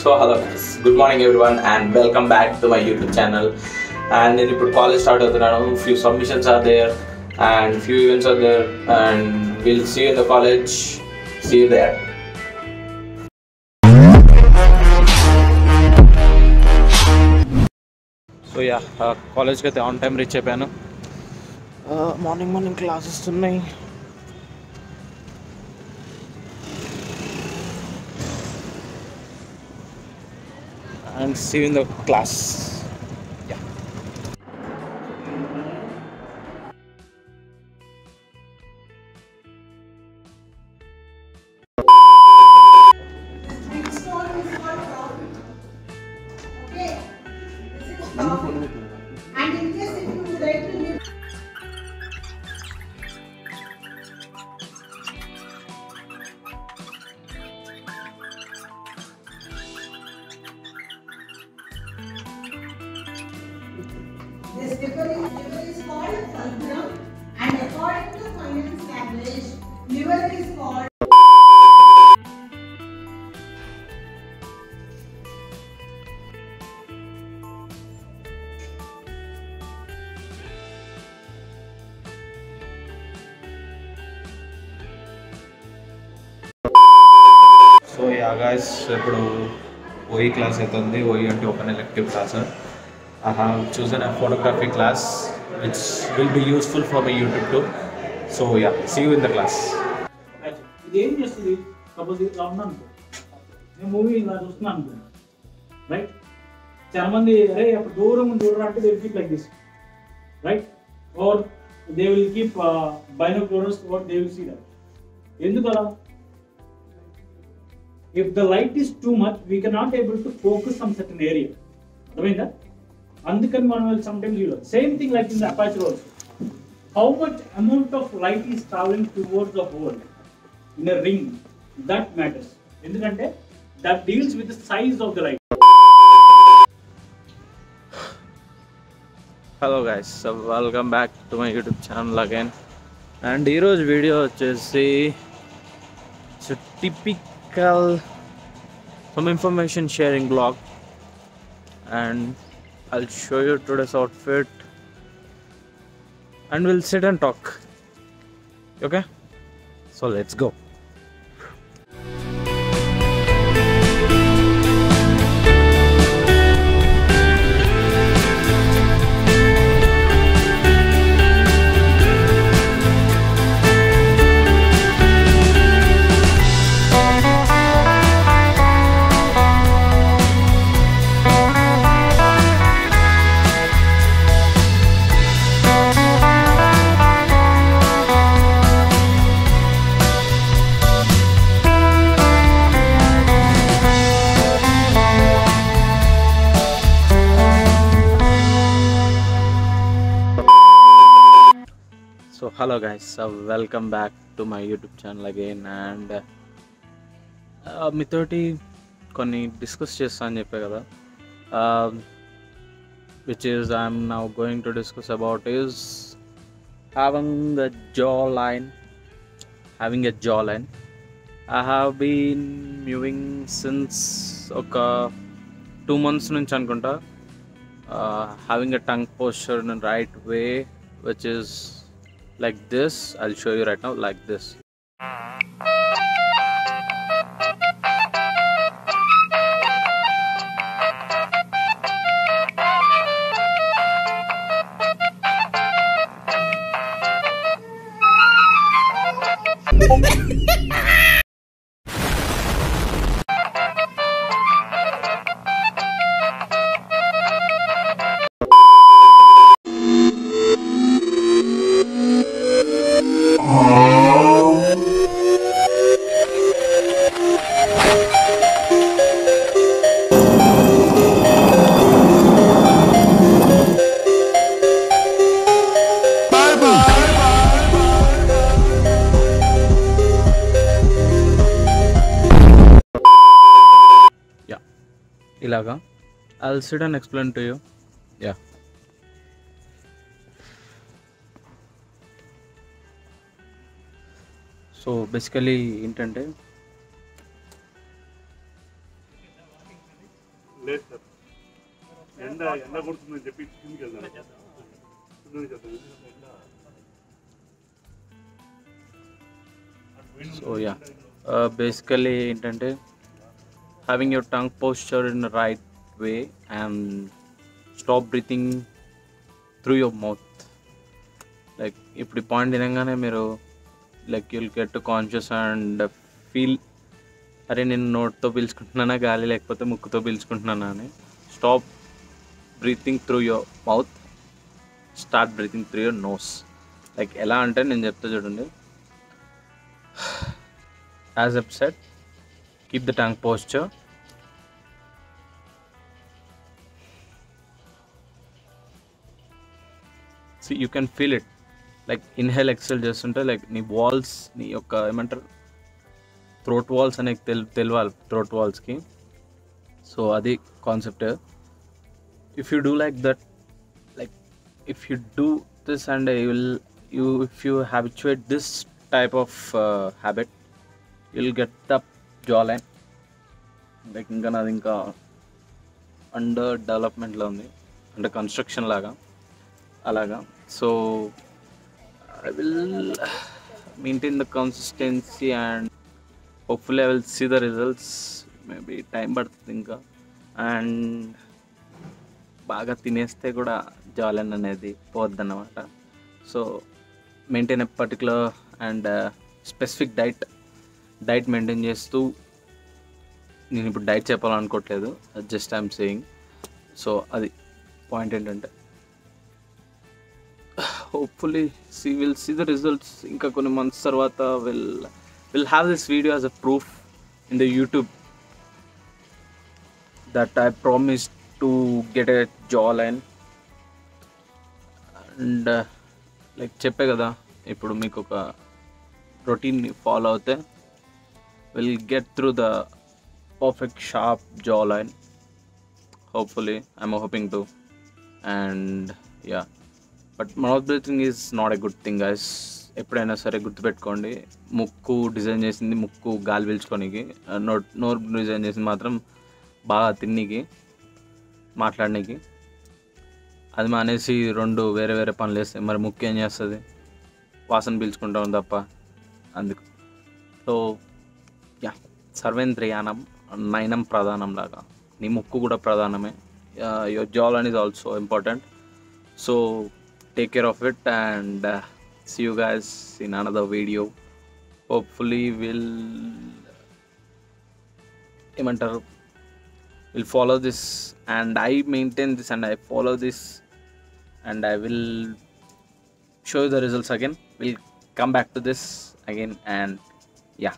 So hello guys, good morning everyone and welcome back to my YouTube channel. And then ఇప్పుడు college start అవుతున్నాను. Few submissions are there and few events are there and we'll see you in the college. See you there. So yeah, college కి అయితే on time reach అయిపోయాను. Morning classes ఉన్నాయి. And see you in the class. Yeah. Okay. And in case if you would like to leave. This river is called fulcrum, and according to finance language, river is called. So yeah guys, ఇప్పుడు OE class అవుతుంది. OE అంటే open elective class. I have chosen a photography class which will be useful for my YouTube too. So yeah, see you in the class. ఇది ఏం చేస్తుంది? Suppose ఇలా ఉన్నాను అనుకో, నేను మూవీ ఇలా చూస్తున్నాను అనుకో, రైట్? చాలా మంది అరే అప్పుడు దూరం చూడరా అంటే they will keep like this, right? Or they will keep binoculars or they will see that. ఎందుకు అలా? If the light is too much we can not able to focus on certain area. అర్థమైందా? అందుకని మనం sometimes use same thing like in the aperture also. How much amount of light is travelling towards the hole in a ring, that matters. ఎందుకంటే that deals with the size of the light. Hello guys, welcome back to my YouTube channel again. And ఈరోజు video వచ్చేసి typical some information sharing blog. And I'll show you today's outfit and we'll sit and talk. Okay? So let's go. So hello guys, welcome back to my YouTube channel again. And మీతోటి కొన్ని discuss చేస్తా అని చెప్పే కదా, which is I'm now going to discuss about is having a jawline. I have been moving since ఒక 2 months నుంచి అనుకుంటా, having a tongue posture in the right way, which is like this. I'll show you right now, like this. ఇలాగా I'll sit and explain to you. Yeah. So basically ఏంటంటే లేదు sir, ఎండ ఎండ కొడుతుందని చెప్పి కిందికి వెళ్దాం. సో యా, బేసికలీ ఏంటంటే having your tongue posture in the right way and stop breathing through your mouth. Like ఇప్పుడు ఈ పాయింట్ వినగానే మీరు like you'll get to conscious and feel, అరే నేను నోట్తో పీల్చుకుంటున్నానా గాలి లేకపోతే ముక్కుతో పీల్చుకుంటున్నానా అని. Stop breathing through your mouth, start breathing through your nose. Like ఎలా అంటే నేను చెప్తా చూడండి. As up set, keep the tongue posture. See, you can feel it. Like inhale, exhale చేస్తుంటే లైక్ నీ వాల్స్, నీ యొక్క ఏమంటారు థ్రోట్ వాల్స్ అనేది తెలియాలి థ్రోట్ వాల్స్కి. సో అది concept. If you do like that, like if you do this and if you habituate this type of habit, you'll get the jaw line. Like ఇంకా నాది ఇంకా అండర్ డెవలప్మెంట్లో ఉంది, అంటే కన్స్ట్రక్షన్ లాగా అలాగా. So I will maintain the consistency and hopefully I will see the results. Maybe time పడుతుంది ఇంకా. అండ్ బాగా తినేస్తే కూడా జాలన్ అనేది పోద్దన్నమాట. So maintain a particular and specific diet maintain చేస్తూ, నేను ఇప్పుడు డైట్ చెప్పాలనుకోవట్లేదు, జస్ట్ ఐఎమ్ సేయింగ్. సో అది పాయింట్ ఏంటంటే hopefully will see the results. ఇంకా కొన్ని మంత్స్ తర్వాత will have this video as a proof in the YouTube that I promise to get a jaw line. And like చెప్పే కదా, ఇప్పుడు మీకు ఒక రొటీన్ని ఫాలో అవుతే will get through the perfect sharp jawline. Hopefully I'm hoping to. And yeah, but mouth breathing is not a good thing, guys. ఎప్పుడైనా సరే గుర్తుపెట్టుకోండి, ముక్కు డిజైన్ చేసింది ముక్కు గాలి పీల్చుకోనికి, నోరు డిజైన్ చేసింది మాత్రం బాగా తిన్నికి మాట్లాడడానికి. అది మానేసి రెండు వేరే వేరే పనులు వేస్తే మరి ముక్కు ఏం చేస్తుంది? వాసన పీల్చుకుంటాం తప్ప. అందుకు సో యా, సర్వేంద్రియానం నయనం ప్రధానం లాగా నీ ముక్కు కూడా ప్రధానమే. Your jawline is also important. So take care of it and see you guys in another video. Hopefully we'll follow this, and I maintain this and I follow this, and I will show you the results again. We'll come back to this again, and yeah.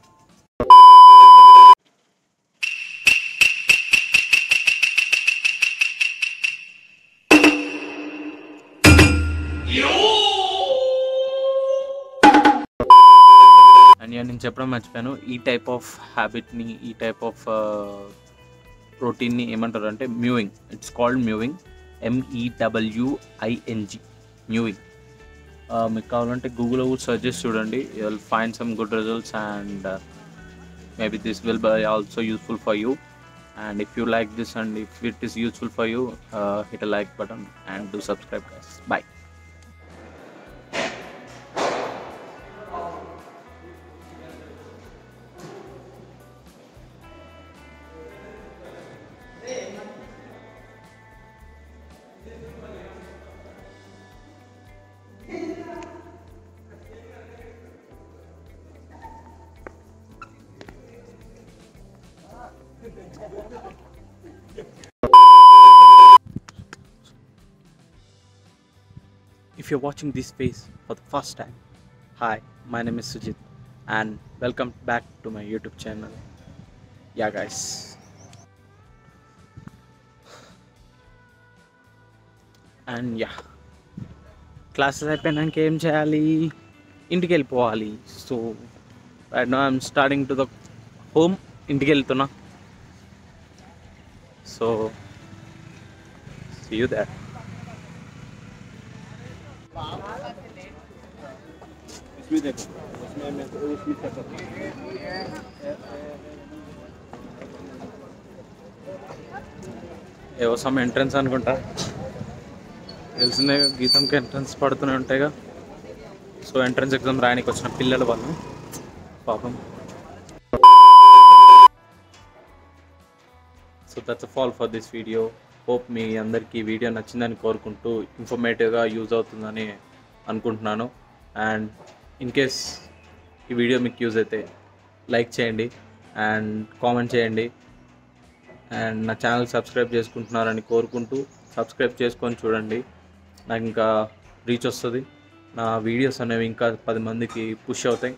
And నేను చెప్పడం మర్చిపోయాను, ఈ type of హ్యాబిట్ని, ఈ type of రొటీన్ని ఏమంటారు అంటే mewing. It's called mewing, MEWING, mewing. మీకు కావాలంటే గూగుల్లో కూడా సర్చ్ చేసి చూడండి, you will find some good results and maybe this will be also useful for you. And if you like this and if it is useful for you, hit a like button and do subscribe, guys. Bye. If you're watching this face for the first time, hi, my name is Sujit and welcome back to my YouTube channel. Yeah guys, and yeah, classes అయిపోయినాక ఏం చేయాలి? ఇంటికి వెళ్ళిపోవాలి. So right now I'm starting to the home, ఇంటికి వెళ్తున్నా. So see you there. इसमें देखो, उसमें ఏవో సమ్ ఎంట్రన్స్ అనుకుంటా, తెలిసిందే గీతంకి ఎంట్రన్స్ పడుతూనే ఉంటాయిగా. సో ఎంట్రన్స్ ఎగ్జామ్ రాయడానికి వచ్చిన పిల్లల వాళ్ళు పాపం. So that's all for this video. Hope మీ అందరికీ వీడియో నచ్చిందని కోరుకుంటూ, ఇన్ఫర్మేటివ్గా యూజ్ అవుతుందని అనుకుంటున్నాను. అండ్ ఇన్ కేస్ ఈ వీడియో మీకు యూజ్ అయితే లైక్ చేయండి అండ్ కామెంట్ చేయండి. అండ్ నా ఛానల్ సబ్స్క్రైబ్ చేసుకుంటున్నారని కోరుకుంటూ, సబ్స్క్రైబ్ చేసుకొని చూడండి, నాకు ఇంకా రీచ్ వస్తుంది, నా వీడియోస్ అనేవి ఇంకా 10 మందికి పుష్ అవుతాయి.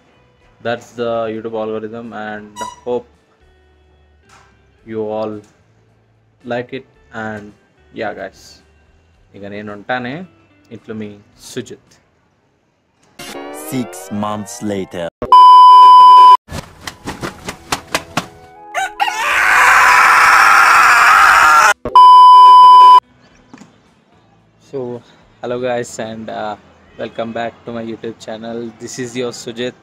That's the YouTube algorithm and hope you all like it. And yeah guys, ఇక నేను ఉంటానే. ఇట్లు మీ Sujith. 6 months later. So hello guys and welcome back to my YouTube channel. This is your Sujit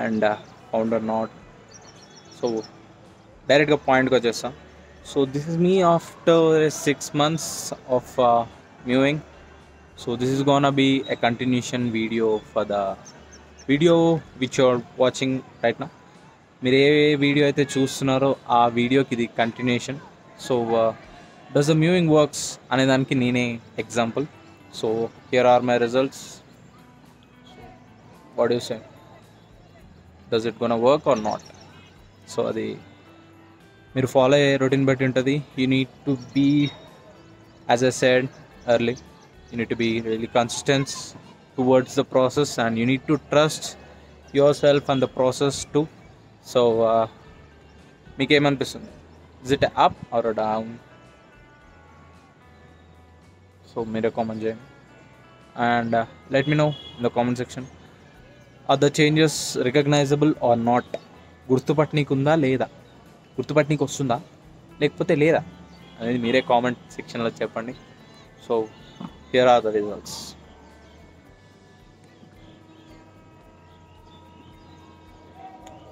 and founder not. So direct ga point ko jesa. So this is me after 6 months of mewing. So this is gonna be a continuation video for the video which you are watching right now. మీరు ఏ video అయితే చూస్తున్నారో ఆ వీడియోకి ఇది continuation. So does the mewing works అనే దానికి నేనే example. So here are my results. What you say, does it gonna work or not? So అది మీరు ఫాలో అయ్యే రొటీన్ బట్టి ఉంటుంది. You need to be, as I said early, you need to be really consistence towards the process and you need to trust yourself and the process too. So మీకేమనిపిస్తుంది? Is it up are down? So మీరే comment చేయండి and let me know in the comment section. Are the changes recognisable or not? గుర్తుపట్టనీకు ఉందా లేదా, గుర్తుపట్టనీకి వస్తుందా లేకపోతే లేదా అనేది మీరే కామెంట్ సెక్షన్లో చెప్పండి. So here are the results.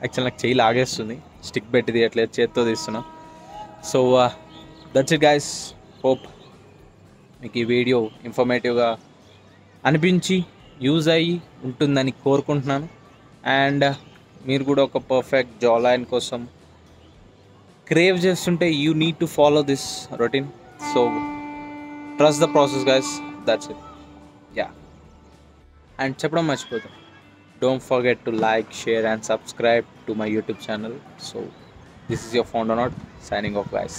Actual నాకు చెయ్యి లాగేస్తుంది, స్టిక్ పెట్టి తీయట్లేదు, చేత్తో తీస్తున్నా. So that's it guys. Hope మీకు ఈ వీడియో ఇన్ఫర్మేటివ్గా అనిపించి యూజ్ అయ్యి ఉంటుందని కోరుకుంటున్నాను. అండ్ మీరు కూడా ఒక పర్ఫెక్ట్ జా లైన్ కోసం క్రేవ్ చేస్తుంటే you need to follow this routine. So trust the process guys, that's it. Yeah, and చెప్పడం మర్చిపోతాం, don't forget to like, share and subscribe to my YouTube channel. So this is your founder not signing off guys.